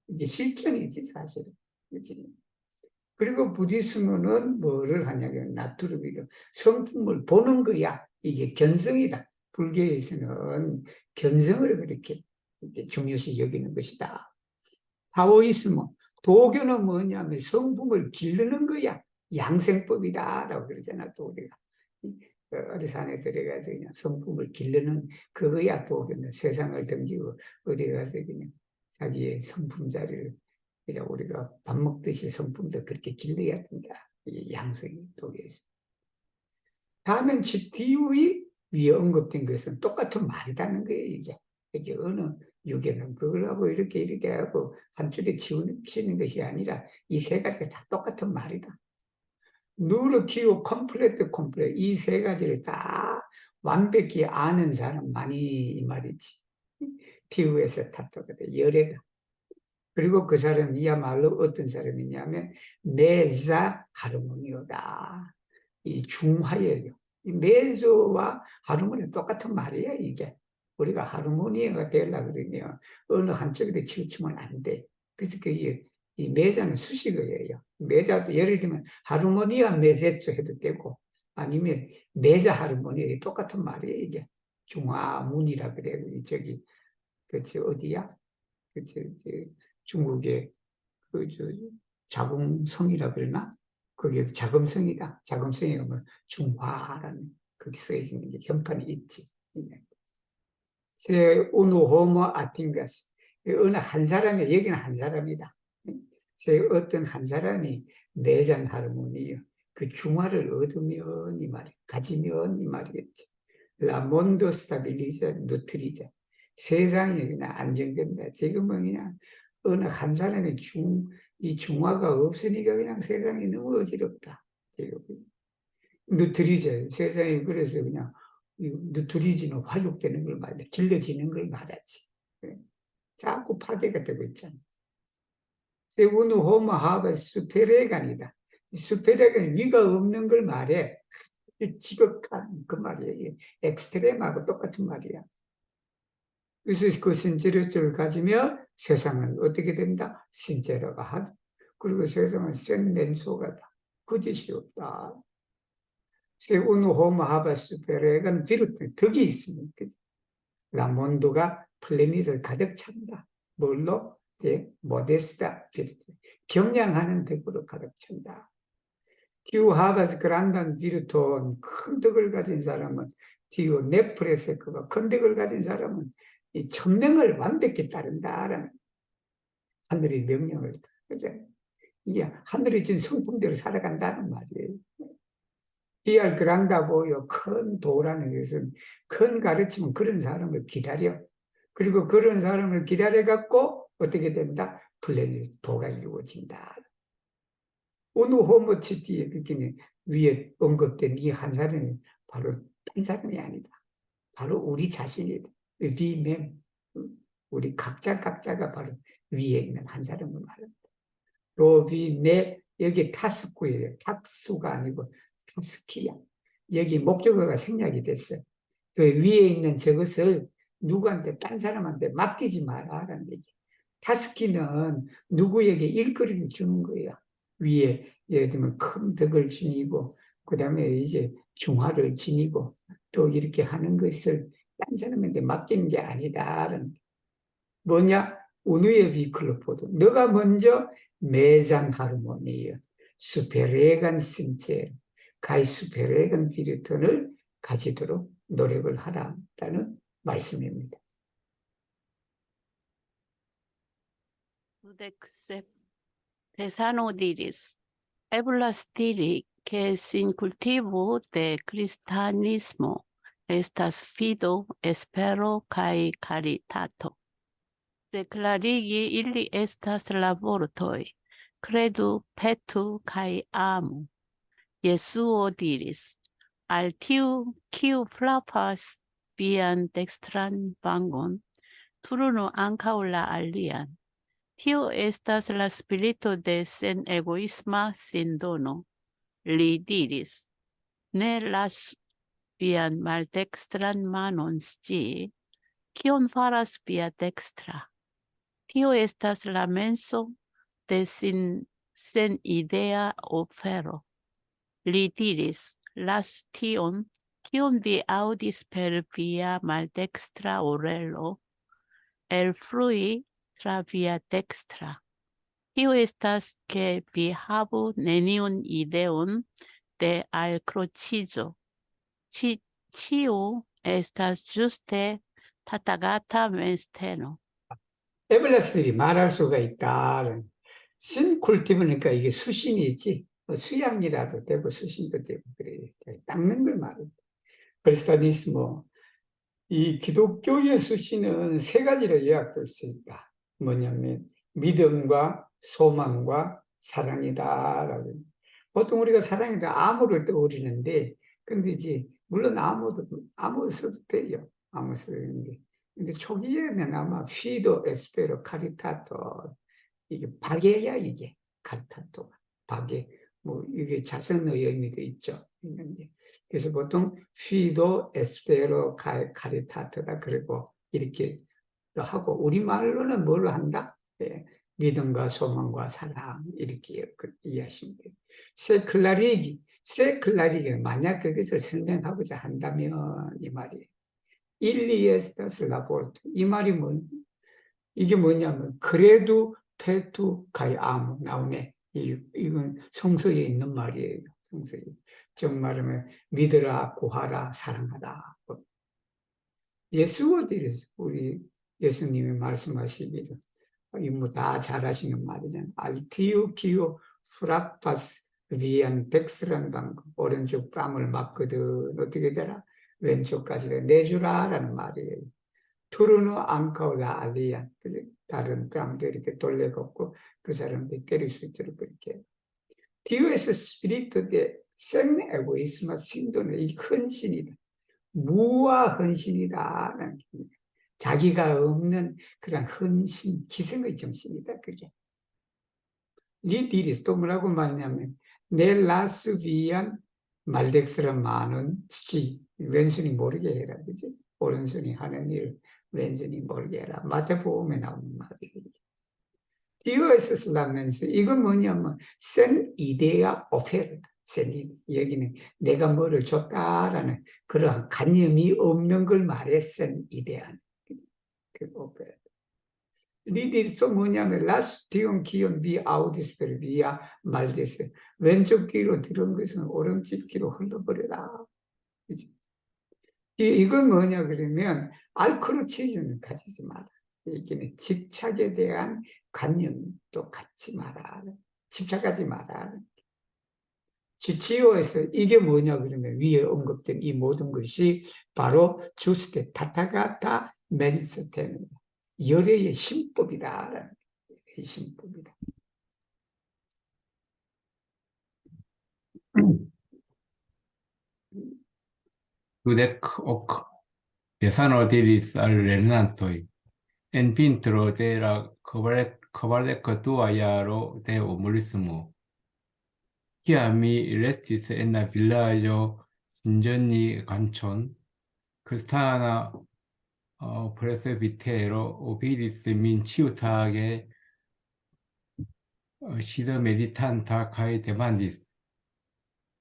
이게 실천이지 사실은. 그치? 그리고 부디스모는 뭐를 하냐면 나투르비도 성품을 보는 거야. 이게 견성이다. 불교에서는 견성을 그렇게 중요시 여기는 것이다. 타오이스모 도교는 뭐냐면 성품을 기르는 거야. 양생법이다라고 그러잖아. 또 우리가 어디 산에 들어가서 그냥 성품을 기르는 그거야. 도교는 세상을 던지고 어디 가서 그냥 자기의 성품 자리를 그냥 우리가 밥 먹듯이 성품도 그렇게 길러야 된다. 이게 양성이 도교에서. 다음엔 집기의 위에 언급된 것은 똑같은 말이라는 거예요. 이게 어느 유교는 그걸 하고 이렇게 하고 한쪽에 치우치는 것이 아니라 이 세 가지가 다 똑같은 말이다. 누르 키우 컴플레트 이 세 가지를 다 완벽히 아는 사람만이 이 말이지. 티우에서 탔거든. 열애다. 그리고 그 사람이야말로 어떤 사람이냐면 메자 하르모니오다. 이 중화예요. 이 메조와 하르모니 똑같은 말이에요. 이게 우리가 하르모니가 되려고 그러면 어느 한쪽에 치우치면 안 돼. 그래서 이 메자는 수식어예요. 메자도 예를 들면 하르모니아 메제조 해도 되고 아니면 메자 하르모니 똑같은 말이에요. 이게 중화문이라 그래요. 저기 그치 어디야? 그치 중국의 자궁성이라 그러나 그게 자금성이다. 자금성이 뭐 중화라는 그게 써있는 게 현판이 있지. 세 우누 호모 아팅가스 어느 한 사람이 여기는 한 사람이다. 세 어떤 한 사람이 내전 하르모니요. 그 중화를 얻으면 이 말이 가지면 이 말이겠지. 라몬도 스타빌리자 누트리자 세상이 그냥 안정된다. 지금은 그냥 어느 한 사람의 이 중화가 없으니까 그냥 세상이 너무 어지럽다. 지금 누트리자 세상이 그래서 그냥 누트리지는 활육되는 걸 말해 길러지는 걸 말하지. 자꾸 파괴가 되고 있잖아. 세우누 호모 하바 수페레간이다. 수페레간 위가 없는 걸 말해. 지극한 그 말이에요. 엑스트렘하고 똑같은 말이야. 그래서 그 신체력을 가지면 세상은 어떻게 된다? 신체로가 하다. 그리고 세상은 센맨소가다. 거짓이 없다. 세우누 호모 하바 수페레간 비롯된 덕이 있습니다. 라몬도가 플래닛을 가득 찬다. 뭘로? 모데스다. 경량하는 덕으로 가득 찬다. 디우 하바스 그란단 비르톤 큰 덕을 가진 사람은 디우 네프레세크가 큰 덕을 가진 사람은 이 천명을 완벽히 따른다라는 하늘의 명령을 따르죠. 이게 하늘이 준 성품대로 살아간다는 말이에요. 디알 그란다 보여 큰 도라는 것은 큰 가르치면 그런 사람을 기다려. 그리고 그런 사람을 기다려갖고 어떻게 된다? 플래닛 도가 이루어진다. 어느 호모치티에 그렇게 위에 언급된 이 한 사람이 바로 딴 사람이 아니다. 바로 우리 자신이다. 위맨. 우리 각자가 바로 위에 있는 한 사람을 말합니다. 또 위내 여기 타스쿠예요. 탁수가 아니고 타스키야. 여기 목적어가 생략이 됐어요. 그 위에 있는 저것을 누구한테 딴 사람한테 맡기지 마라라는 얘기. 타스키는 누구에게 일거리를 주는 거예요. 위에 예를 들면 큰 덕을 지니고 그 다음에 이제 중화를 지니고 또 이렇게 하는 것을 딴 사람한테 맡기는 게 아니다라는 뭐냐? 우누의 비클로포도 너가 먼저 매장 하르모니여 수페레간 신체 가이 수페레간 비르턴을 가지도록 노력을 하라라는 말씀입니다. Tesanodiris, eblastiri que sin cultivo de cristianismo estas fido, espero cae caritato. Declarigi illi estas labortoi, credu petu cae amu. Jesuo diris, al tiu kiu flapas vian dextran vangon, turno ancau la alian. Tio estas la spirito de sen egoisma sin dono. Li diris, ne las vian maldextran manon scii, kion faras via dextra. Tio estas la menso de sen idea ofero. Li diris, las tion, kion vi audis per via maldextra orelo, elflui tra via dextra. Tio estas ke vi havu neniun ideon de alcrociĝo. Ĉio estas ĝuste tatagata mensteno. 에블라스들이 말할 수가 있다. 신쿨티브니까 이게 수신이 있지. 뭐 수양이라도 되고 수신도 되고 그래. 닦는 걸 말해. 크리스타니스모. 이 기독교의 수신은 세 가지로 요약될 수 있다. 뭐냐면 믿음과 소망과 사랑이다라고. 보통 우리가 사랑이다 암호를 떠올리는데, 근데 이제 물론 암호 써도 돼요. 암호 쓰는데. 근데 초기에는 아마 피도, 에스페로, 카리타토, 이게 박예야, 이게 카리타토가 박예. 뭐 이게 자선의 의미도 있죠. 그래서 보통 피도, 에스페로, 카리타토다. 그리고 이렇게 하고 우리말로는 뭘 한다? 예, 믿음과 소망과 사랑 이렇게 이해하시면 돼요. 세클라리기 만약 그것을 설명하고자 한다면 이 말이에요. 일리에스타스 라포르트. 이 말이 이게 뭐냐면 그래도 페투 가이 아무 나오네. 이건 성서에 있는 말이에요. 성서에. 좀 말하면 믿으라, 구하라, 사랑하라. 예수들이 우리 예수님이 말씀하시기를 뭐 다 잘하시는 말이잖아요. 알티우 기오 프라파스 위안 덱스라는 방법. 오른쪽 뺨을 맞거든 어떻게 되라? 왼쪽까지 내주라라는 말이에요. 투르누 앙카오라 알리안. 다른 뺨들 이렇게 돌려갖고 그 사람들이 때릴 수 있도록 그렇게. 디오에서 스피리트 대 생 에고이스마 신도는 이 헌신이다. 무와 헌신이다라는 겁니다. 자기가 없는 그런 헌신, 희생의 정신이다. 그게. 리디리스 또 뭐라고 말하냐면 넬라스 위안 말덱스란 많은 시 왼손이 모르게 해라. 그지? 오른손이 하는 일 왼손이 모르게 해라. 마태복음에 나오는 말이에요. 디오에서 쓰려면서 이건 뭐냐면 센 이데아 오페르다. 여기는 내가 뭐를 줬다라는 그러한 관념이 없는 걸 말해 센 이데아. 그 오페르. 리디서 뭐냐면 라스티온 기온 비 아우디스페르 비아 말데스. 왼쪽 귀로 들은 것은 오른쪽 귀로 흘러버려라. 이건 뭐냐 그러면 알크로치즘을 가지지 마라. 이게 집착에 대한 관념도 갖지 마라. 집착하지 마라. 지치오에서 이게 뭐냐 그러면 위에 언급된 이 모든 것이 바로 주스테 타타가타 멘스테는 열애의 신법이다라는 신법이다. Dudek ok Piazano diris al lernantoj en vintro de la kvardek dua jaro de humorismo. Kiam mi restis en la vilaĝo Sinjoni Ganĉon, kristana presbitero vidis min ĉiutage sidmeditanta kaj demandis: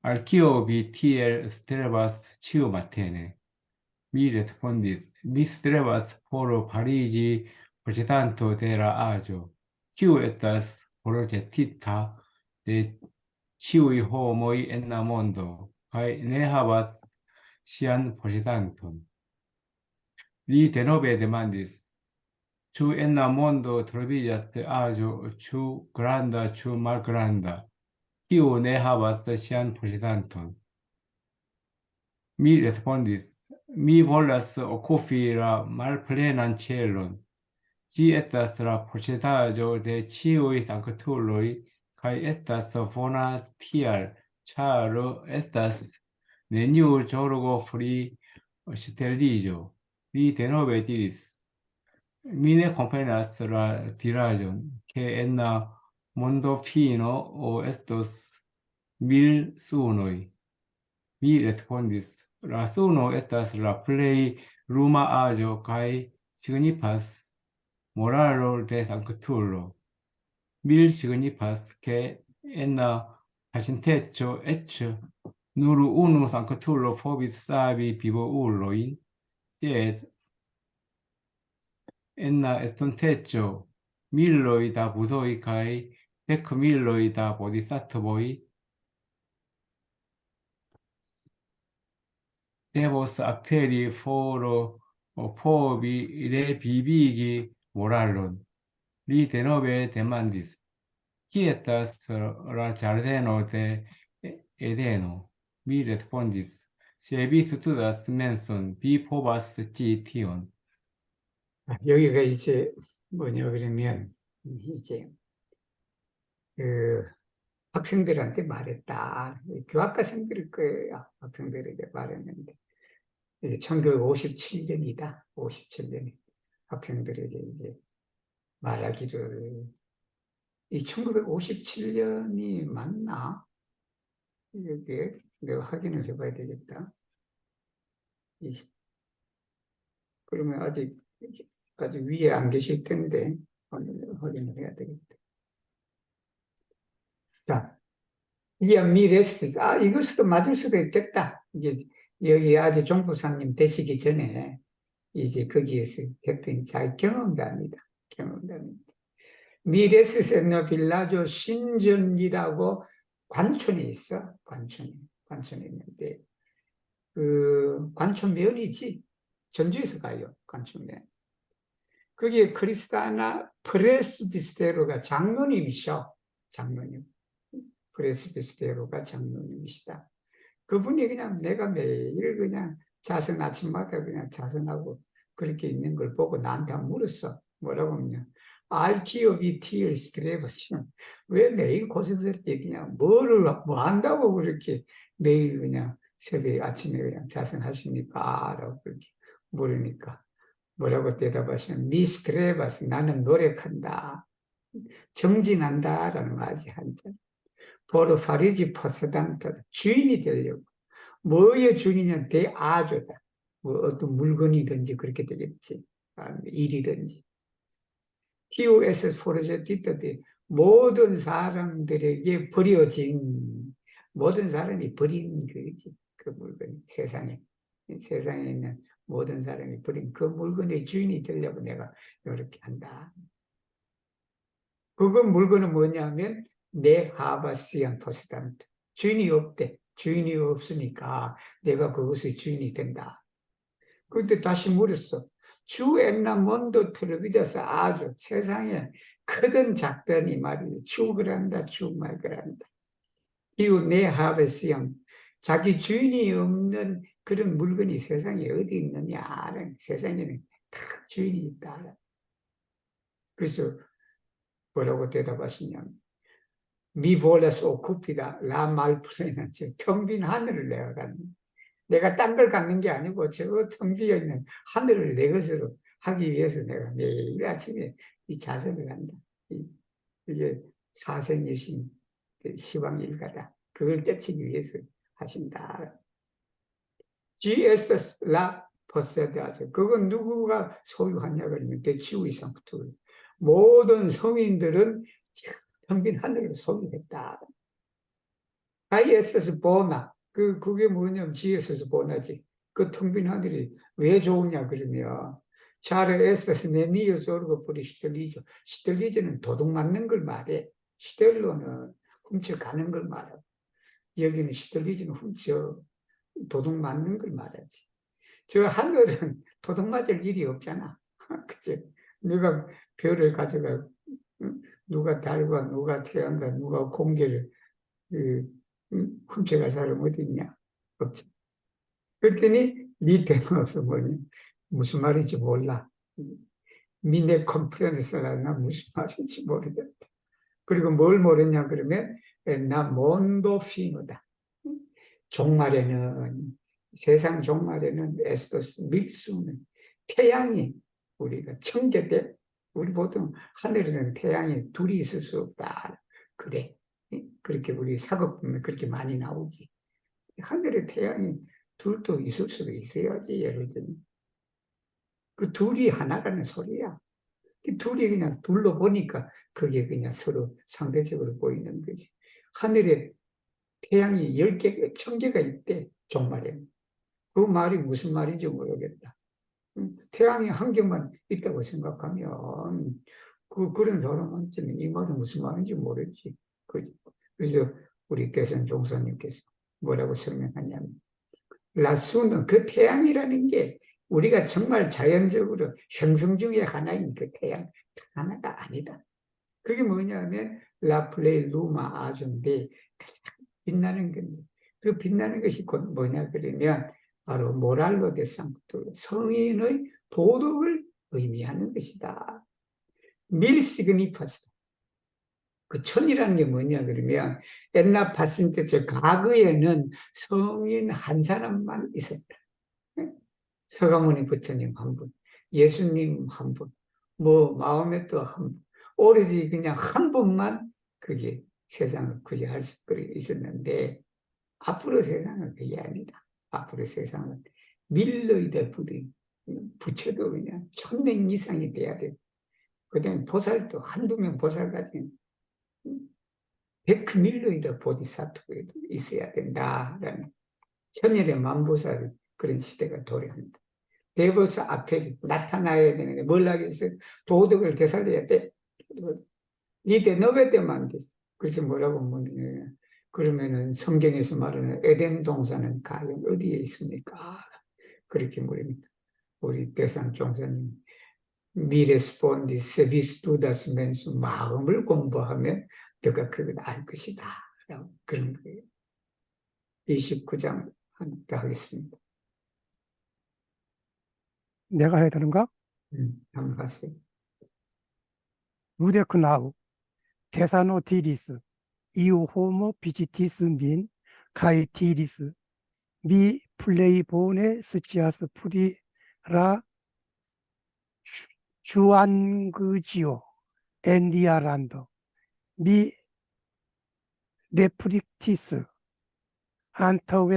Al kio vi tiel strebas ĉiumatene? Mi respondis: Mi strebas por fariĝi posedanto de la aĝo, kiu estas proĵetita de ĉiuj homoj en la mondo, kaj ne havas ŝian posedanton. Li denove demandis: Ĉu en la mondo troviĝas aĵo, ĉu granda, ĉu malgranda, kiu ne havas ŝian posedanton? Mi respondis: Mi volas okupi la malplenan ĉelon. Ĝi estas la posedaĵo de ĉiuj sanktuloj kaj estas bona tial, ĉar estas neniu zorgo pri steriliĝo. Li denove diris: mine compañeras la tiraron que en la mondo fino o estos mil sunoi. Mi respondis, la suno estas la plej luma aĵo kaj signifas moralo de sanktulo. Mil signifas ke en la pasinteco eĉ nur unu sanktulo povis savi vivuulojn, sed en la estonteco miloj da budoj kaj dekmiloj da bodhisattvoj devos aperi foro o povi revivigi moralon. Li denove demandis, "Kie estas la ĝardeno de Edeno?" Mi respondis, "Se vi studas menson, vi povas sci tion." 여기가 이제 뭐냐 그러면 이제 그 학생들한테 말했다. 교학과생들일 거예요. 학생들에게 말했는데 1957년이다. 57년에 학생들에게 이제 말하기를 이 1957년이 맞나? 이게 내가 확인을 해봐야 되겠다. 그러면 아직 위에 안 계실 텐데 확인을 해야 되겠다. 자, 미레스트. 이것도 맞을 수도 있겠다. 이게 여기 아직 종부사님 되시기 전에 이제 거기에서 했던 자기 경험담이다. 경험담입니다. 미레스세노 빌라조 신전이라고 관촌에 있어. 관촌에 있는데 그 관촌면이지. 전주에서 가요. 관촌면. 거기에 크리스타나 프레스비스테로가 장로님이셔. 장로님. 프레스비스테로가 장로님이시다. 그분이 그냥 내가 매일 그냥 자선 아침마다 그냥 자선하고 그렇게 있는 걸 보고 나한테 물었어. 뭐라고 하냐. 알키오비티를 스트레버스. 왜 매일 고생스럽게 그냥 뭐 한다고 그렇게 매일 그냥 새벽 아침에 그냥 자선하십니까? 라고 그렇게 물으니까 뭐라고 대답하시면 미스트레버스. 나는 노력한다. 정진한다라는 말이지 한자. 보르 파리지 포세단트 주인이 되려고. 뭐의 주인이냐? 대아조다. 뭐 어떤 물건이든지 그렇게 되겠지. 일이든지. TOS 프로젝트 모든 사람들에게 버려진 모든 사람이 버린 그지 그 물건이 세상에 있는 모든 사람이 버린 그 물건의 주인이 되려고 내가 이렇게 한다. 그건 물건은 뭐냐면 내 하바시안 포스탄트 주인이 없대. 주인이 없으니까 내가 그것의 주인이 된다. 그런데 다시 물었어. 주 엔나몬도 트르비자서 아주 세상에 크든 작든 이 말이에요. 축을 한다, 축말을 한다. 이후 내 하베스형 자기 주인이 없는 그런 물건이 세상에 어디 있느냐. 세상에는 다 주인이 있다. 그래서 뭐라고 대답하시냐면 미볼레스 오쿠피다 라 말프레는 텅 빈 하늘을 내가 갖는 내가 딴 걸 갖는 게 아니고 저 텅 비어 있는 하늘을 내 것으로 하기 위해서 내가 매일 아침에 이 자선을 한다. 이게 사생유신 시방일가다. 그걸 깨치기 위해서 하신다. GS 라 포세다죠. 그건 누구가 소유하냐 그러면 대치우이 상투. 모든 성인들은 텅 빈 하늘을 소유했다. ISS 보나 그게 뭐냐면 GSS 보나지. 그 텅 빈 하늘이 왜 좋으냐 그러면 차르 에스스 네니어 조르고 뿌리 시들리죠. 시들리지는 도둑 맞는 걸 말해. 시들로는 훔쳐가는 걸 말하고 여기는 시들리지는 훔쳐 도둑 맞는 걸 말하지. 저 하늘은 도둑 맞을 일이 없잖아. 그치? 누가 별을 가져가 누가 달과 누가 태양과 누가 공기를 훔쳐갈 사람 어디 있냐? 없죠. 그랬더니 니 대답은 뭐냐? 무슨 말인지 몰라. 미네 컴프렌스라나 무슨 말인지 모르겠다. 그리고 뭘 모르냐 그러면 나 몬도 피노다. 종말에는 세상 종말에는 에스토스 밀수는 태양이 우리가 청계대, 우리 보통 하늘에는 태양이 둘이 있을 수 없다. 그래. 그렇게 우리 사극 보면 그렇게 많이 나오지. 하늘에 태양이 둘도 있을 수도 있어야지, 예를 들면. 그 둘이 하나라는 소리야. 그 둘이 그냥 둘로 보니까 그게 그냥 서로 상대적으로 보이는 거지. 하늘에 태양이 10개, 1000개가 있대, 종말에. 그 말이 무슨 말인지 모르겠다. 태양이 한 개만 있다고 생각하면 그런 사람한테는 이 말은 무슨 말인지 모르지. 그래서 우리 대선 종사님께서 뭐라고 설명하냐면 라수는 그 태양이라는 게 우리가 정말 자연적으로 형성 중에 하나인 그 태양 하나가 아니다. 그게 뭐냐면 라플레 루마 아준데 가장 빛나는 건지 그 빛나는 것이 곧 뭐냐 그러면 바로 모랄로 데 상투 성인의 도덕을 의미하는 것이다. 밀시그니파스 그 천이라는 게 뭐냐 그러면 옛날 봤을 때 저 과거에는 성인 한 사람만 있었다. 서가모니 부처님 한 분, 예수님 한 분, 뭐 마음에 또 한 분, 오로지 그냥 한 분만 그게 세상을 구제할 수 있었는데 앞으로 세상은 그게 아니다. 앞으로 세상은 밀러이다 부처도 그냥 1000명 이상이 돼야 돼. 그다음에 보살도 한두 명 보살 가지고 100밀러이다 보디사토에도 있어야 된다라는 천일의 만보살 그런 시대가 도래합니다. 대버스 앞에 나타나야 되는데 뭘 하겠어? 도덕을 되살려야 돼. 이때 너베 때만 돼. 그래서 뭐라고 묻느냐. 그러면은 성경에서 말하는 에덴 동산은 과연 어디에 있습니까? 그렇게 물습니다. 우리 대산 종사님 미레스폰디 세비스투다스 멘스 마음을 공부하면 너가 그걸 알 것이다. 그런 거예요. 29장 하겠습니다. 내가 해야 되는가? 한번 하세요. 누레크나우 테사노 티리스 이우 호모 비지티스 민 카이 티리스 미 플레이본의 스치아스 프리라 주안그지오 엔디아란더 미 레프릭티스 안타우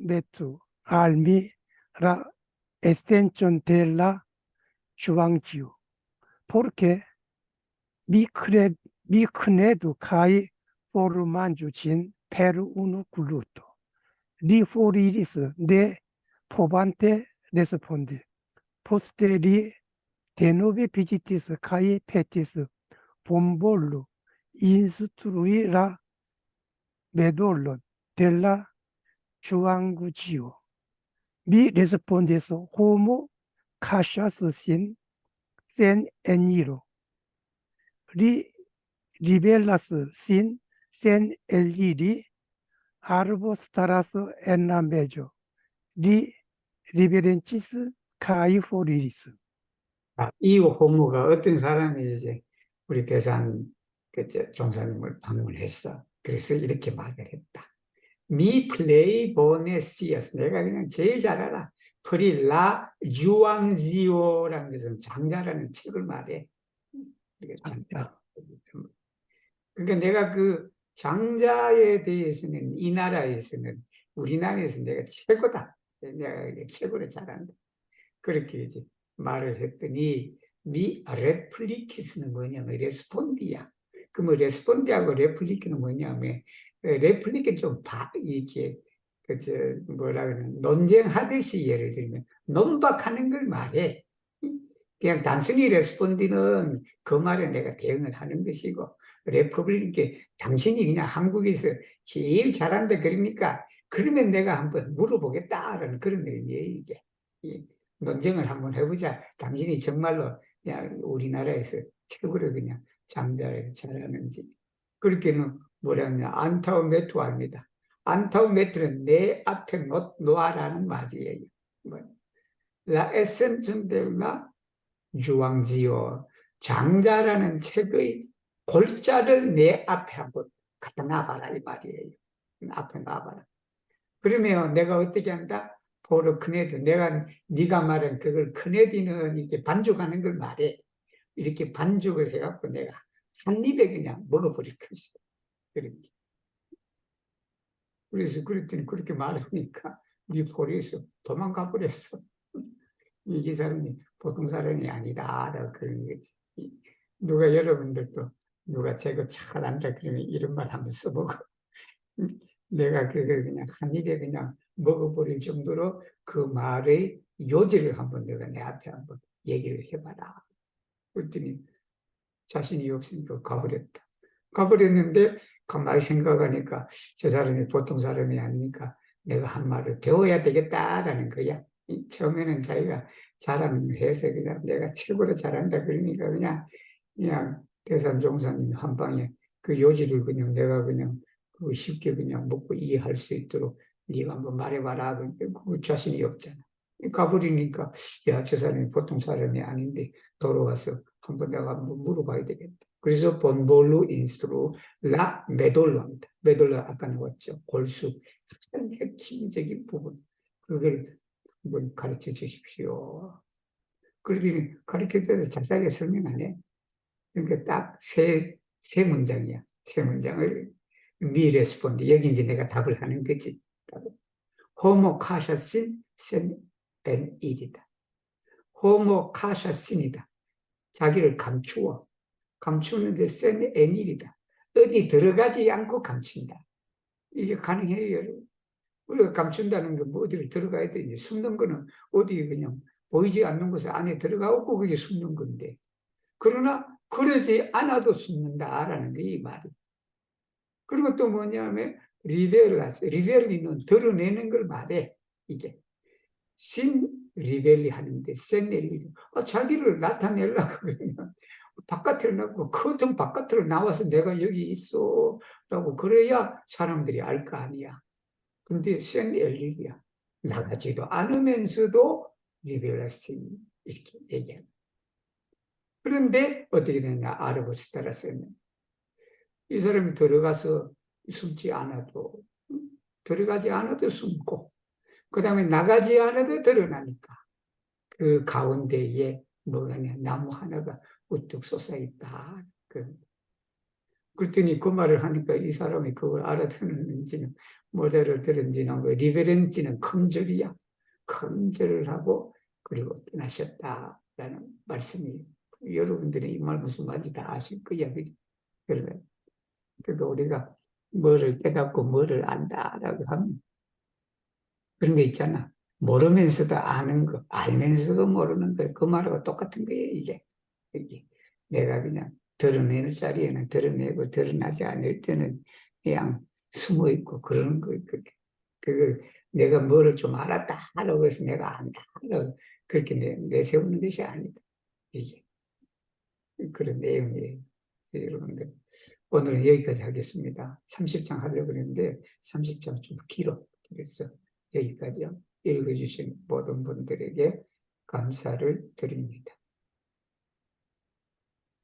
메투 알미라 extensión de la juventud, porque mi credo cae formando sin pero uno culto. Riforis de pobante responde, posteri de nove visitis cae petis bombolo instruira medolo de la juventud. Mi respondes homo cassius sin eniro. Ribelas sin eliri arbostras en la medio. Riberencis cae foriris. 이 호모가 어떤 사람이 이제 우리 대산 종사님을 방문했어. 그래서 이렇게 말을 했다. 미 플레이 보네시아스 내가 그냥 제일 잘 알아. 프릴라 주앙지오라는 것은 장자라는 책을 말해. 장자. 그러니까 내가 그 장자에 대해서는 이 나라에서는 우리나라에서 내가 최고다. 내가 최고로 잘한다. 그렇게 이제 말을 했더니 미 레플리키스는 뭐냐면 레스폰디야. 그 뭐 레스폰디하고 레플리키는 뭐냐면 레플리키 좀 이렇게 뭐라 그러는 논쟁하듯이 예를 들면 논박하는 걸 말해. 그냥 단순히 레스폰디는 그 말에 내가 대응을 하는 것이고 레플리키 당신이 그냥 한국에서 제일 잘한다 그러니까 그러면 내가 한번 물어보겠다라는 그런 의미예요 이게. 논쟁을 한번 해보자. 당신이 정말로 그냥 우리나라에서 최고로 그냥 장자를 잘하는지. 그렇게는 뭐라냐 안타우메투아입니다. 안타우메투는 내 앞에 놓아라는 말이에요. La Ascensión de la Juang지오 장자라는 책의 골자를 내 앞에 한번 갖다 놔봐라 이 말이에요. 앞에 놔봐라. 그러면 내가 어떻게 한다? 포르 크네드. 네가 말한 그걸 크네디는 이렇게 반죽하는 걸 말해. 이렇게 반죽을 해갖고 내가 한 입에 그냥 먹어버릴 것이다. 그렇게. 그래서 그랬더니 그렇게 말하니까 이 포르에서 도망가 버렸어. 이 사람이 보통 사람이 아니다. 그런 거지. 누가 여러분들도 누가 제거 잘한다 그러면 이런 말 한번 써보고 내가 그걸 그냥 한 입에 그냥 먹어버릴 정도로 그 말의 요지를 한번 내가 내 앞에 한번 얘기를 해봐라. 그랬더니 자신이 없으니까 가버렸다. 가버렸는데 가만히 생각하니까 저 사람이 보통 사람이 아니니까 내가 한 말을 배워야 되겠다라는 거야. 처음에는 자기가 자랑해서 그냥 내가 최고로 잘한다 그러니까 그냥 대산종사님 한 방에 그 요지를 그냥 내가 그냥 그 쉽게 그냥 먹고 이해할 수 있도록 네가 한번 말해봐라. 그 자신이 없잖아. 가버리니까 야, 저 사람이 보통 사람이 아닌데 돌아와서 한번 내가 한번 물어봐야 되겠다. 그래서 본볼루 인스트루 라 메돌로 합니다. 메돌로 아까 나왔죠. 골수 가장 핵심적인 부분 그걸 한번 가르쳐 주십시오. 그러더니 가르쳐줘서 자세하게 설명 안 해. 그러니까 딱 세 문장이야. 세 문장을 미 레스폰드 여기 이제 내가 답을 하는 거지. 호모 카샤신 센 엔 일이다. 호모 카샤신이다. 자기를 감추어. 감추는데 센 엔 일이다. 어디 들어가지 않고 감춘다. 이게 가능해요, 여러분. 우리가 감춘다는 게 뭐 어디를 들어가야 되니? 숨는 거는 어디 그냥 보이지 않는 곳에 안에 들어가고 그게 숨는 건데. 그러나 그러지 않아도 숨는다라는 게 이 말이. 그리고 또 뭐냐면 리벨리는 드러내는 걸 말해. 이게 신 리벨리 하는데 센 자기를 나타내려고 그러면 바깥으로 나고 커튼 바깥으로 나와서 내가 여기 있어 라고 그래야 사람들이 알 거 아니야. 근데 센 엘리야 나가지도 않으면서도 리벨라신 이렇게 얘기하는. 그런데 어떻게 되냐 아르고스타라서는 이 사람이 들어가서 숨지 않아도 들어가지 않아도 숨고 그 다음에 나가지 않아도 드러나니까 그 가운데에 뭐가냐 나무 하나가 우뚝 솟아있다. 그랬더니 그 말을 하니까 이 사람이 그걸 알아듣는지는 못 알아들은지는 리베런지는 큰절이야. 큰절을 하고 그리고 떠나셨다라는 말씀이에요. 여러분들이 이 말 무슨 말인지 다 아실 거야. 그러니까 우리가 뭐를 깨닫고 뭐를 안다라고 하면 그런 게 있잖아. 모르면서도 아는 거, 알면서도 모르는 거, 그 말하고 똑같은 거예요, 이게. 내가 그냥 드러내는 자리에는 드러내고 드러나지 않을 때는 그냥 숨어 있고 그러는 거예요. 그걸 내가 뭐를 좀 알았다라고 해서 내가 안다라고 그렇게 내세우는 것이 아니다. 이게. 그런 내용이에요. 여러분들. 오늘은 여기까지 하겠습니다. 30장 하려고 했는데 30장 좀 길어. 그래서 여기까지요. 읽어주신 모든 분들에게 감사를 드립니다.